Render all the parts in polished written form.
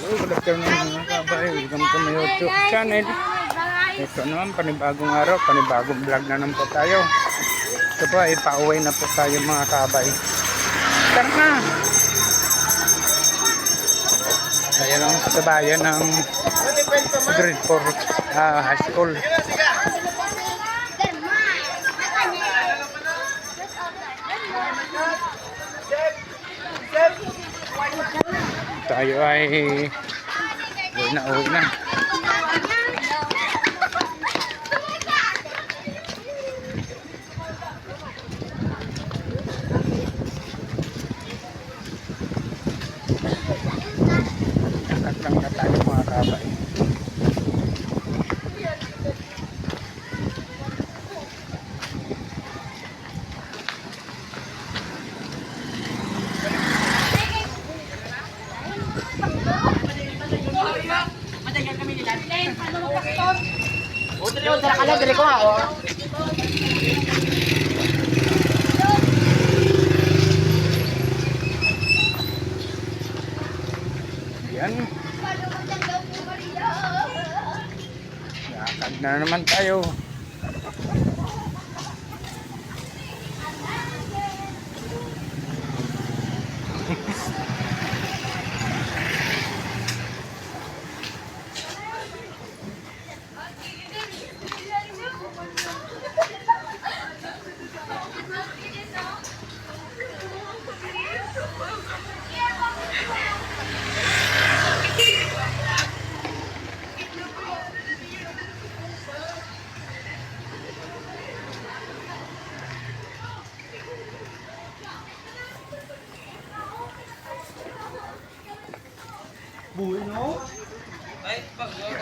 Good afternoon mga kabay, welcome to my YouTube channel. Ito naman, panibagong araw, panibagong vlog na naman po tayo. Ito po ay pauwi na po tayo mga kabay. Tara na! Ayan ang kasabayan ng grade 4 high school. Tayo ay uwi na. Angkat lang na tayo mga kabay. Yan. Lakad na naman tayo.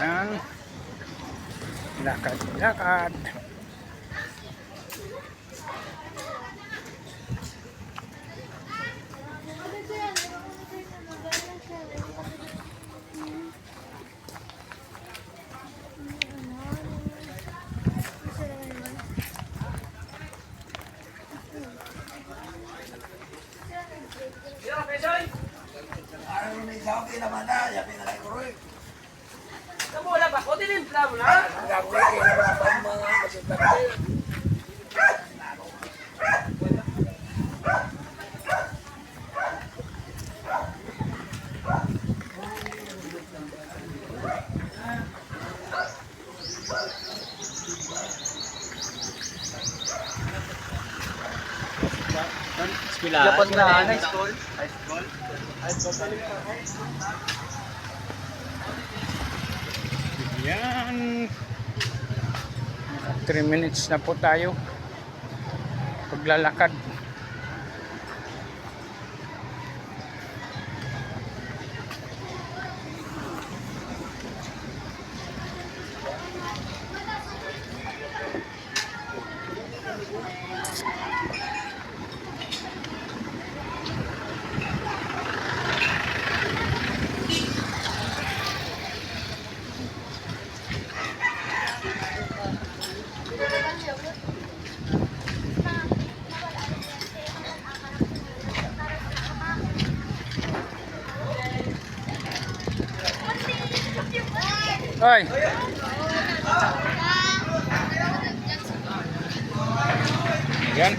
Yan. Lakad. Dapat na high school. Yan. 3 minutes na po tayo paglalakad. Hoy. Yan.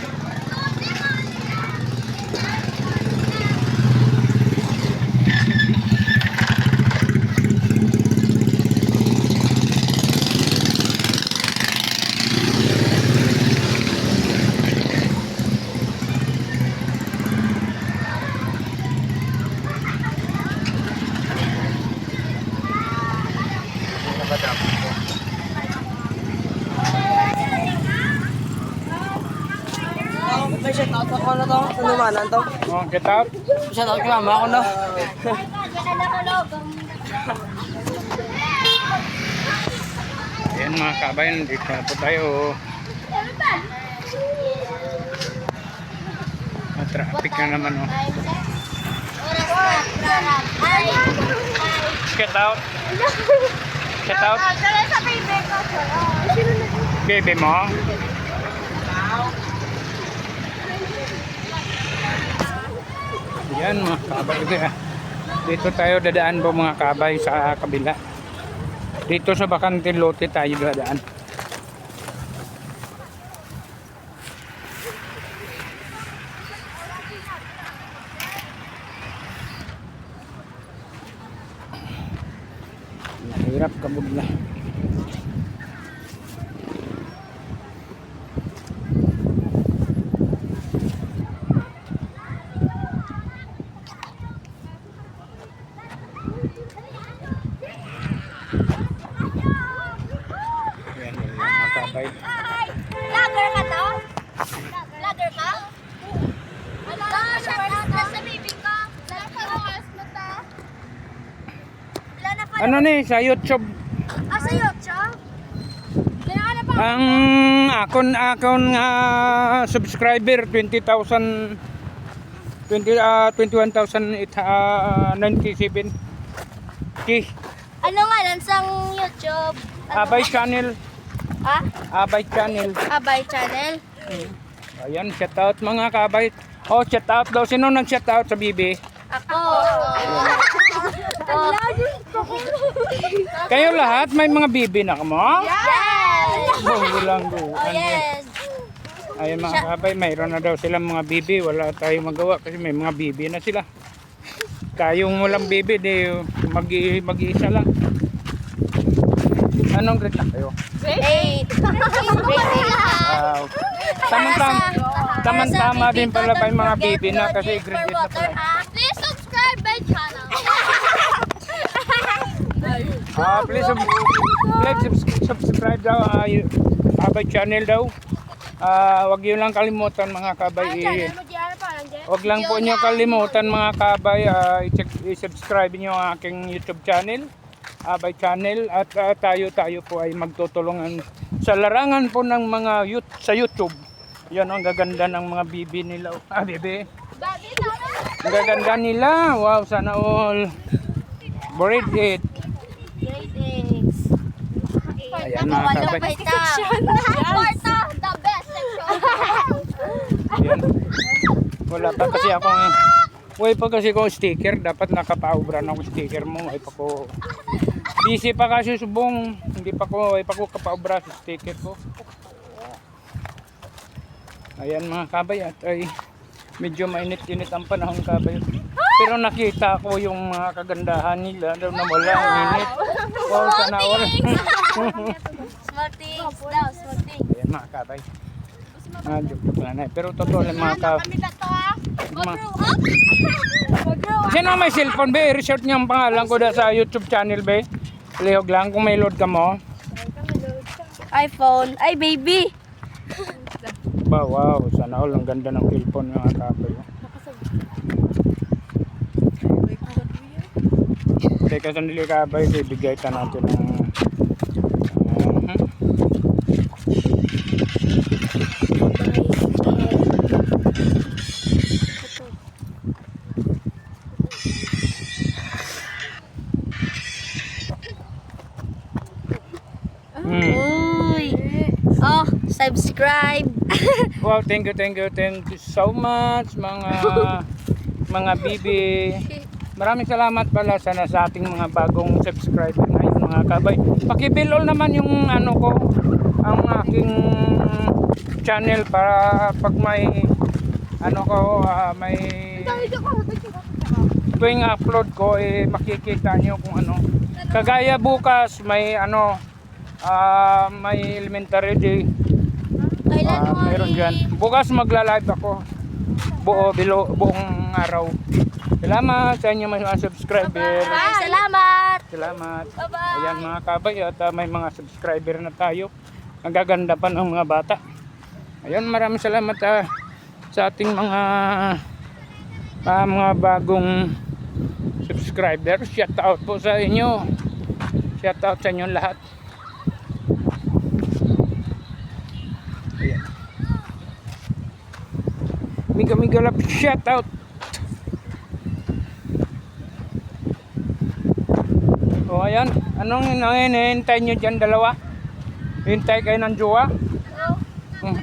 May shout out ako na to. Sa numanan to. Oh, get out. Shout out kay mama ako na. Ayan mga kabayan, dito na po tayo. Traffic na naman oh. Get out. Get out. Baby mo. Yan mga kabay. Dito tayo dadaan po mga kabay sa kabila. Dito sa bakanteng lote tayo dadaan. Mahirap kabugla. Ayan, mga kabay. Lager ka to? Lager ka? Ano nasa bibig ko? Wala na pa. Ano ni sa YouTube? Sa YouTube? Kaya ka na pa. Ang akon nga subscriber 20,000 21,897 K. Ano nga lang sa YouTube? Abay channel. Ha? Abay channel. Abay channel? Ayan, shout out mga kabay. Oh, shout out daw. Sino nag shout out sa bibi? Ako. Kayo lahat may mga bibi na kamo? Yes! Oh, lang do. Oh, yes. Ayan mga kabay, mayroon na daw silang mga bibi. Wala tayong magawa kasi may mga bibi na sila. Tayong walang bibi, di mag-iisa lang. Anong grade na kayo? Grade 8. Wow. Tama din pala pa yung mga bibi na kasi grade 8 na pala. Please subscribe my channel. Please subscribe daw. Abay channel daw. Wag yun lang kalimutan mga kabay. Wag lang po nyo kalimutan mga kabay. I-subscribe nyo ang aking YouTube channel. Abay channel. At tayo po ay magtutulungan sa larangan po ng mga sa YouTube. Yan ang gaganda ng mga bibi nila. Bibi. Ang gaganda nila. Wow, sana all. Grade 8. Grade 8. Ayan mga kabay. Marta, the best section. Ayan. Wala pa kasi akong sticker. Dapat nakapaubra na ako sticker mo. Ay pa ko. Busy pa kasi subong. Hindi pa ko kapaubra sa sticker ko. Ayan mga kabay at ay medyo mainit-init ang panahon kabay. Pero nakita ko yung mga kagandahan nila daw na wala ang init. Wow, sana all. Small things daw, small things. Ayan mga kabay. Joke lang na. Pero totoo lang mga kabay. Sino may cellphone be? I-research niyo ang pangalan ko sa YouTube channel be. Lihog lang kung may load ka mo. iPhone. Ay, baby. Wow, sana all. Ang ganda ng cellphone mga kabay. Teka sandali kabay. Bibigay ka natin ng Uy. Oh, subscribe. Wow, thank you so much mga bibi. Maraming salamat pala sana sa ating mga bagong subscriber ngayon mga kabay. Paki-bell all naman yung ano ko, ang aking channel para pag may ano ko, may tuwing upload ko makikita nyo kung ano. Kagaya bukas may ano, may elementary day. Meron dyan. Bukas magla-live ako. Buong araw. Salamat sa inyo mga subscriber. Salamat. Salamat. Bye-bye. Ayan mga kabay at may mga subscriber na tayo. Ang gaganda pa ng mga bata. Ayan, maraming salamat sa ating mga bagong subscriber. Shout out po sa inyo. Shout out sa inyo lahat. Ayan. Miga lap shout out. O ayan, anong hinihintay nyo dyan dalawa? Hintay kayo ng jowa?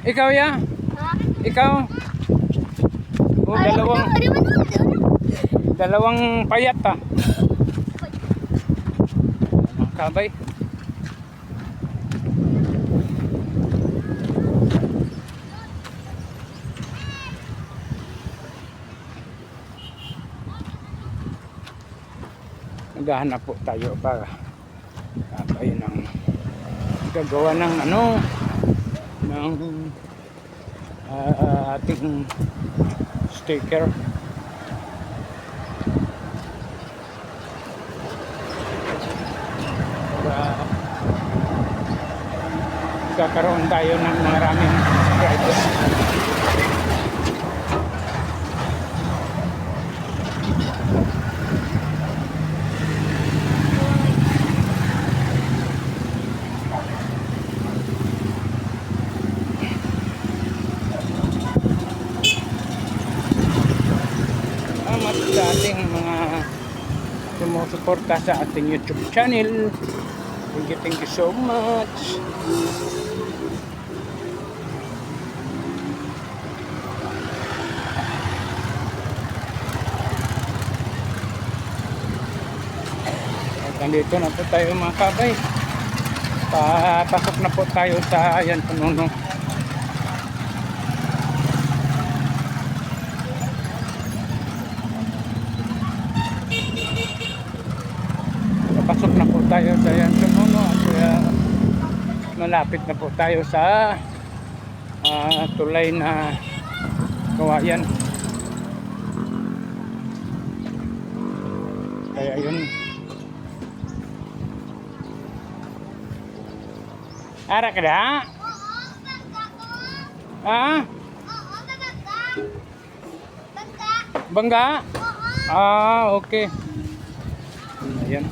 Ikaw ya? Ikaw? O dalawang Dalawang payat mga kabay. Naghahanap po tayo para kabay ng gagawa ng ng ating sticker. Kakaroon tayo ng maraming subscribers. Salamat sa ating mga sumusuporta sa ating YouTube channel. Thank you so much. Nandito na po tayo mga kabay. Papasok na po tayo sa ayan pununo. Papasok na po tayo sa ayan pununo. Kaya malapit na po tayo sa tulay na kawayan. Kaya yun. Ara ka na? Ah? Bangga? Ah, okay. Ayan.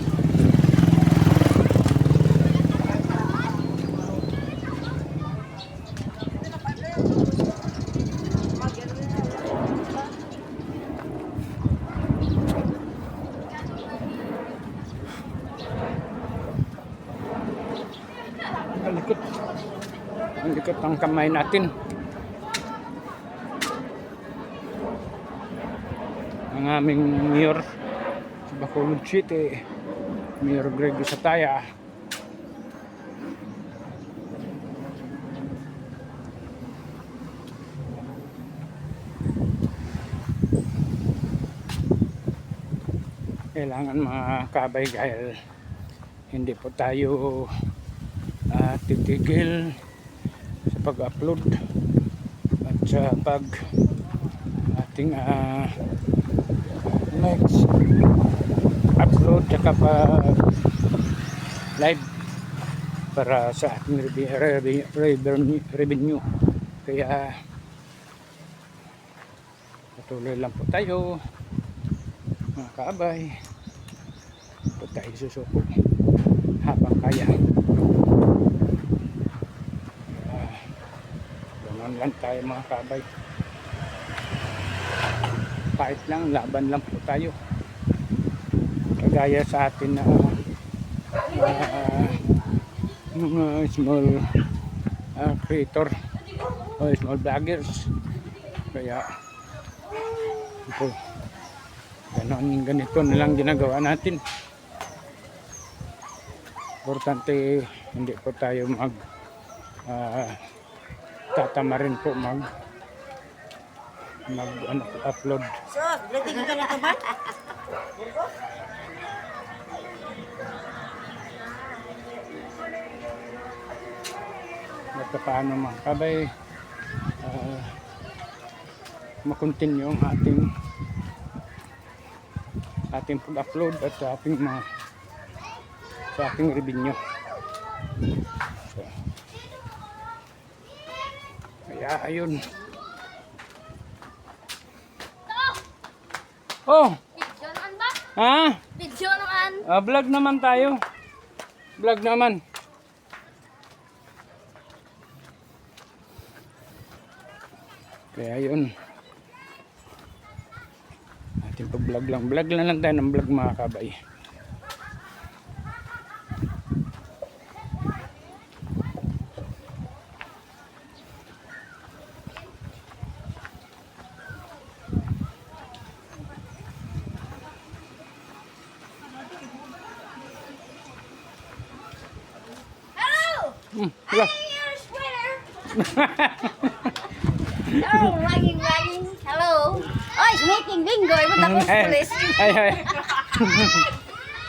Ang likot ng kamay natin. Ang aming mayor sa Bacolod City, Mayor Greg Sataya. Kailangan mga kabay dahil hindi po tayo titigil sa pag-upload at sa pag ating next upload saka pag live para sa ating revenue. Kaya patuloy lang po tayo mga kaabay, po tayo susuko habang kaya. Ganun lang tayo mga kabay. Kahit lang, laban lang po tayo. Kagaya sa atin na mga small creator o small vloggers. Kaya ito, ganito na lang ginagawa natin. Importante hindi po tayo tatama rin po upload. So, breathing ka na ka ba? At paano mga kabay makontinue ang ating pag-upload at sa ating revenue. So, kaya ayun. Oh! Video naman ba? Ha? Video naman. Vlog naman tayo. Vlog naman. Kaya yun. Ating pag-vlog lang. Vlog lang tayo ng vlog mga kabay. Wala. Oh, wagging. Hello. Oy, making bingo. Iba na kong pulis. Ay.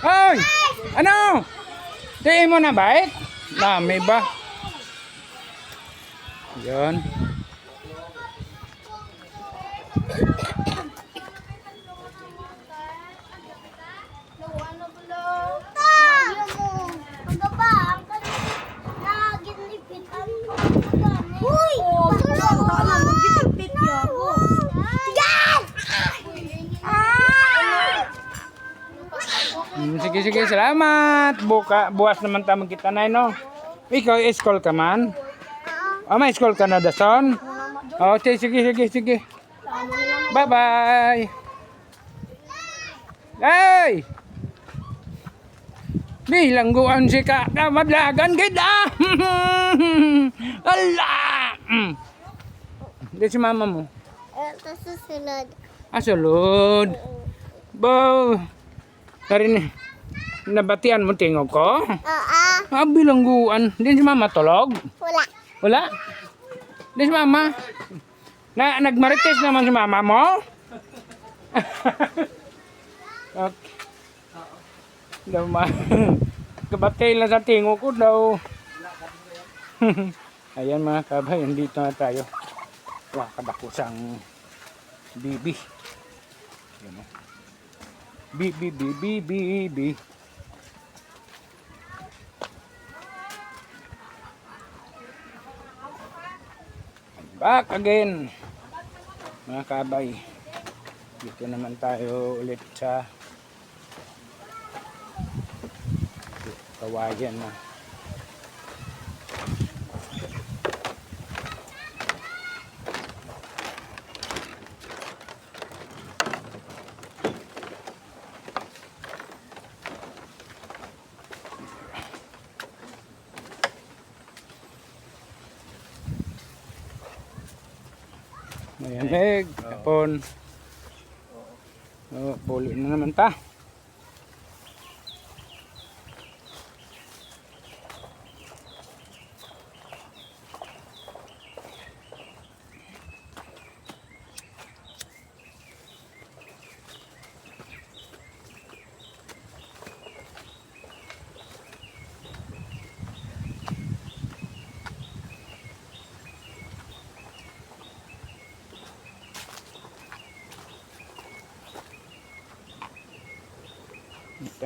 Hoy! Ano? Tiin mo na bait? Dami ba? Yan. Uy! Sige, salamat. Bukas naman tayo magkita na, no? Ikaw, school ka man? May school ka na, Dason? Sige. Bye-bye. Hey! Bilangguan si ka na madlagan kita. Allah! Di si mama mo. Ito susunod. Sulod. Bo. Tarin nabatian mo tingog ko? Bilangguan. Di si mama tulog? Wala? Di si mama? Nagmarites naman si mama mo? Okay. Daw kabatay lang sa tingo ko daw. Ayan mga kabay, dito na tayo. Kadakusang bibi. Yan o. Bibi. Back again. Mga kabay. Dito naman tayo ulit sa Kawayan na. Mayanig, kapon. Puli na naman ta.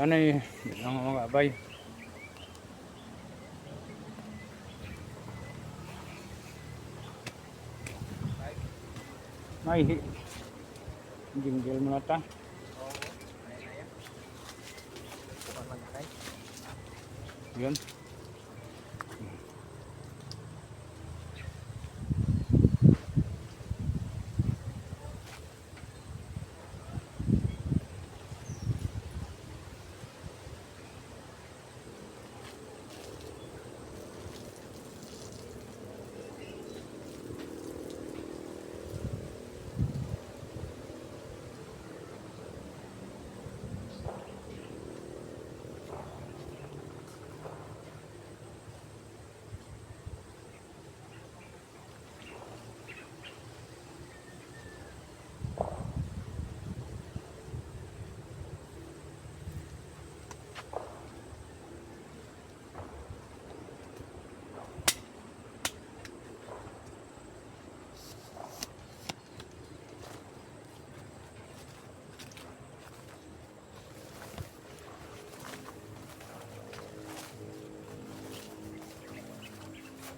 Ano yun? Yan ang mga kabay. May jingle mo na ta. Yun.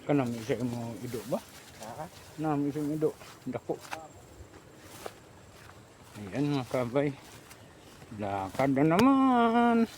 Kanam isa mo ido ba? Nam isa mo ido. Dako. Ayan mga kabay. Lakad na naman.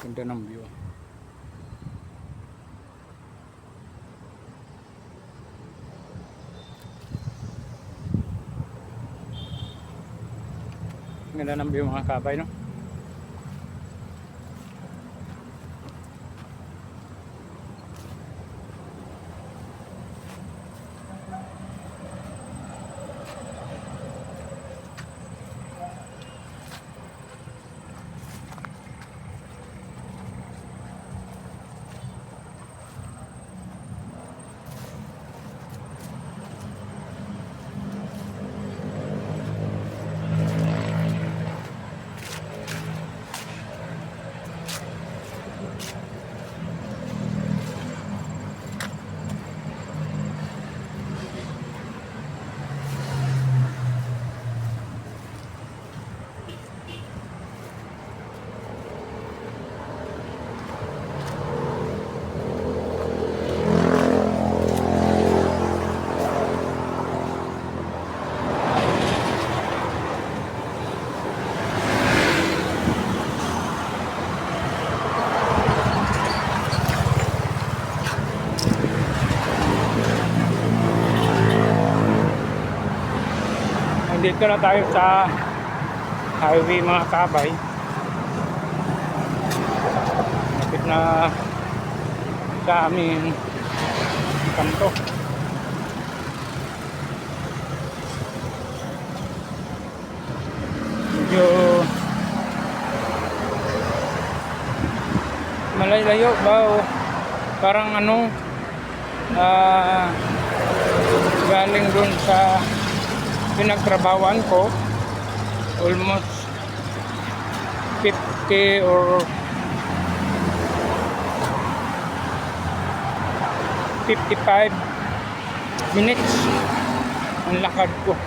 Ganda ng view. Ganda ng view mga kabay, no? Dito na tayo sa highway mga kabay. Lapit na sa aming kanto. Medyo malayo ba o parang ano galing dun sa pinagtrabawan ko, almost 50 or 55 minutes ang lakad ko.